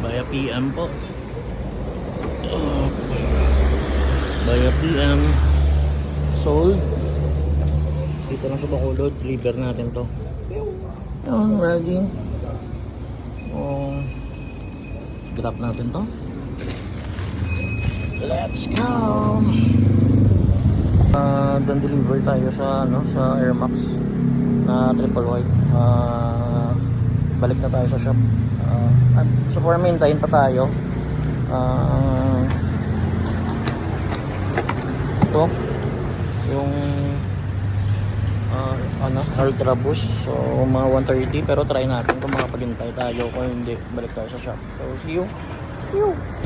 Via PM po. Via PM. Sold. Dito lang sa Bacolod. Deliver natin to. Yun, ready. Drop natin to. Let's go. Then deliver tayo sa sa Air Max na triple white. Balik na tayo sa shop. Sa forma hintayin pa tayo. Ito yung Ultra Boost. So mga 130, pero try natin kung makapaghintay tayo, kung hindi balik tayo sa shop. So see you.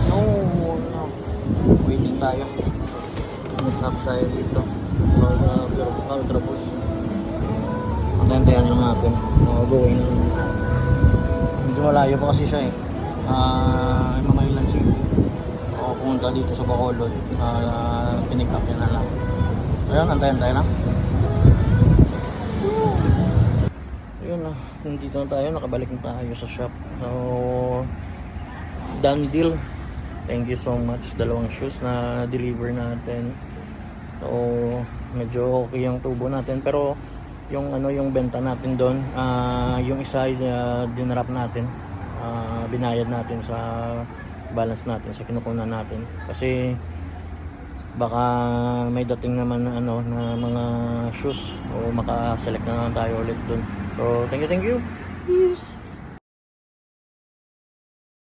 No. Waiting tayo. Stop tayo dito. Ultra Boost. Antayan lang natin. Going na. Medyo malayo pa kasi siya eh. Mamaylan City. O pumunta dito sa Bacolod. Pinick up yan na lang. Ayun, antayan lang. Ayun na. Dito na tayo. Nakabalik na tayo sa shop. So, done deal. Thank you so much. Dalawang shoes na deliver natin. So, medyo okay yung tubo natin, pero yung yung benta natin doon, yung isa dinrap natin, binayad natin sa balance natin sa kinukunan natin, kasi baka may dating naman na mga shoes, o maka-select na lang tayo ulit doon. So thank you. Peace.